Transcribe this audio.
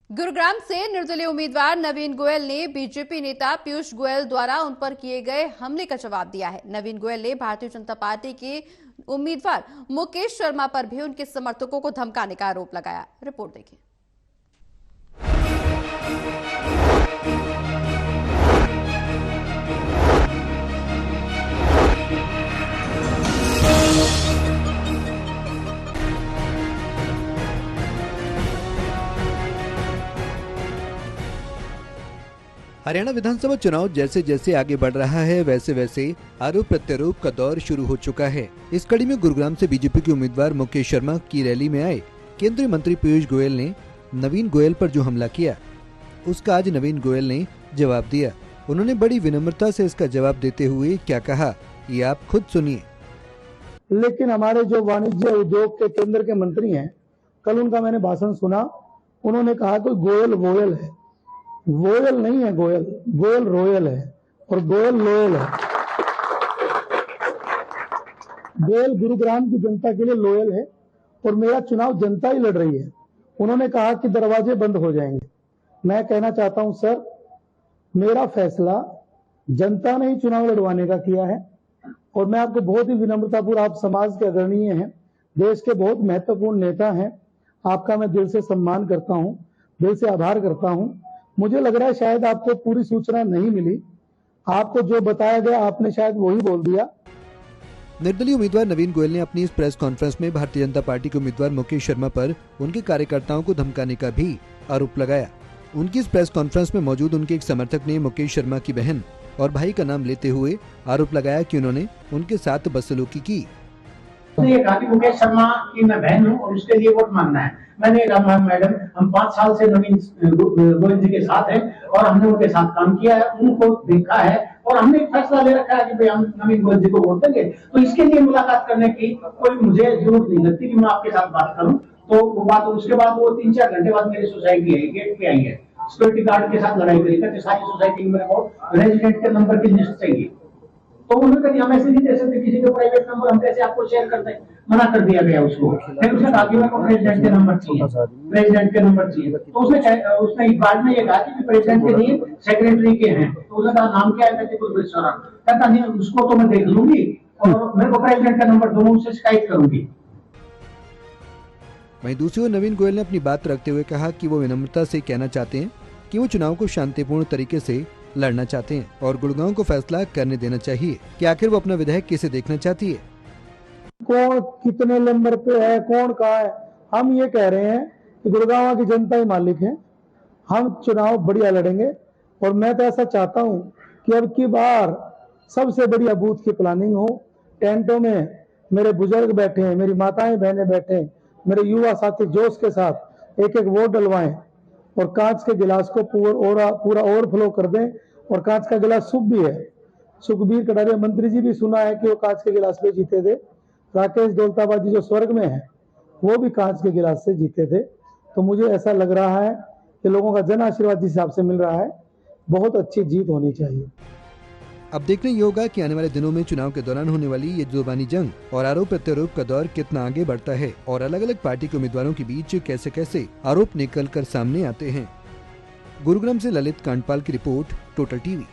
गुरुग्राम से निर्दलीय उम्मीदवार नवीन गोयल ने बीजेपी नेता पीयूष गोयल द्वारा उन पर किए गए हमले का जवाब दिया है। नवीन गोयल ने भारतीय जनता पार्टी के उम्मीदवार मुकेश शर्मा पर भी उनके समर्थकों को धमकाने का आरोप लगाया। रिपोर्ट देखिए। हरियाणा विधानसभा चुनाव जैसे जैसे आगे बढ़ रहा है वैसे वैसे आरोप प्रत्यारोप का दौर शुरू हो चुका है। इस कड़ी में गुरुग्राम से बीजेपी के उम्मीदवार मुकेश शर्मा की रैली में आए केंद्रीय मंत्री पीयूष गोयल ने नवीन गोयल पर जो हमला किया उसका आज नवीन गोयल ने जवाब दिया। उन्होंने बड़ी विनम्रता से इसका जवाब देते हुए क्या कहा ये आप खुद सुनिए। लेकिन हमारे जो वाणिज्य उद्योग के केंद्र के मंत्री हैं, कल उनका मैंने भाषण सुना, उन्होंने कहा कोई गोयल वोयल है। वोयल नहीं है गोयल, गोयल रोयल है और गोयल लोयल है। गोयल गुरुग्राम की जनता के लिए लोयल है और मेरा चुनाव जनता ही लड़ रही है। उन्होंने कहा कि दरवाजे बंद हो जाएंगे। मैं कहना चाहता हूं सर, मेरा फैसला जनता ने ही चुनाव लड़वाने का किया है और मैं आपको बहुत ही विनम्रतापूर्वक, आप समाज के अग्रणीय हैं, देश के बहुत महत्वपूर्ण नेता हैं, आपका मैं दिल से सम्मान करता हूं, दिल से आभार करता हूं। मुझे लग रहा है शायद आपको पूरी सूचना नहीं मिली, आपको जो बताया गया आपने शायद वही बोल दिया। निर्दलीय उम्मीदवार नवीन गोयल ने अपनी इस प्रेस कॉन्फ्रेंस में भारतीय जनता पार्टी के उम्मीदवार मुकेश शर्मा पर उनके कार्यकर्ताओं को धमकाने का भी आरोप लगाया। उनकी इस प्रेस कॉन्फ्रेंस में मौजूद उनके एक समर्थक ने मुकेश शर्मा की बहन और भाई का नाम लेते हुए आरोप लगाया कि उन्होंने उनके साथ बदसलूकी की। ये कहा कि मुकेश शर्मा की मैं बहन हूँ और उसके लिए वोट मांगना है। मैंने कहा मैडम, हम 5 साल से नवीन गोयल जी के साथ हैं और हमने उनके साथ काम किया है, उनको देखा है और हमने एक फैसला ले रखा है कि भाई हम नवीन गोयल जी को वोट देंगे। तो इसके लिए मुलाकात करने की कोई मुझे जरूरत नहीं लगती कि मैं आपके साथ बात करूं। तो वो बात, उसके बाद वो 3-4 घंटे बाद मेरी सोसाइटी है, गेट पे आई है, सिक्योरिटी गार्ड के साथ लड़ाई करी कि सारी सोसाइटी में मेरे को रेजिडेंट के नंबर की लिस्ट चाहिए। तो उन्होंने कहा हम ऐसे नहीं दे सकते, किसी के प्राइवेट नंबर हम कैसे आपको शेयर कर दें। मना कर दिया गया उसको। फिर उसने कहा कि मेरे को प्रेसिडेंट के नंबर चाहिए, प्रेसिडेंट के नंबर चाहिए। तो उसने गार्ड ने ये कहा कि प्रेसिडेंट के नहीं सेक्रेटरी के हैं। तो उसने कहा नाम क्या है, कहता नहीं उसको तो मैं देख लूंगी और मेरे को प्रेसिडेंट का नंबर दो, उससे शिकायत करूंगी। वहीं दूसरी ओर नवीन गोयल ने अपनी बात रखते हुए कहा कि वो विनम्रता से कहना चाहते हैं कि वो चुनाव को शांतिपूर्ण तरीके से लड़ना चाहते हैं और गुड़गांव को फैसला करने देना चाहिए कि आखिर वो अपना विधायक किसे देखना चाहती है। कौन कितने नंबर पे है, कौन कहाँ है, हम ये कह रहे हैं कि गुड़गांव की जनता ही मालिक है। हम चुनाव बढ़िया लड़ेंगे और मैं तो ऐसा चाहता हूं कि अब की बार सबसे बढ़िया बूथ की प्लानिंग हो। टेंटों में मेरे बुजुर्ग बैठे हैं, मेरी माताएं बहनें बैठे हैं, मेरे युवा साथी जोश के साथ एक एक वोट डलवाएं और कांच के गिलास को पूरा ओवरफ्लो कर दें। और कांच का गिलास शुभ भी है। सुखबीर कटारिया मंत्री जी भी सुना है कि वो कांच के गिलास पे जीते थे। राकेश दौलताबाजी जो स्वर्ग में है वो भी कांच के गिलास से जीते थे। तो मुझे ऐसा लग रहा है कि लोगों का जन आशीर्वाद जिस हिसाब से मिल रहा है, बहुत अच्छी जीत होनी चाहिए। अब देखने ये होगा कि आने वाले दिनों में चुनाव के दौरान होने वाली ये जुबानी जंग और आरोप प्रत्यारोप का दौर कितना आगे बढ़ता है और अलग अलग पार्टी के उम्मीदवारों के बीच कैसे कैसे आरोप निकल कर सामने आते हैं। गुरुग्राम से ललित कांडपाल की रिपोर्ट, टोटल टीवी।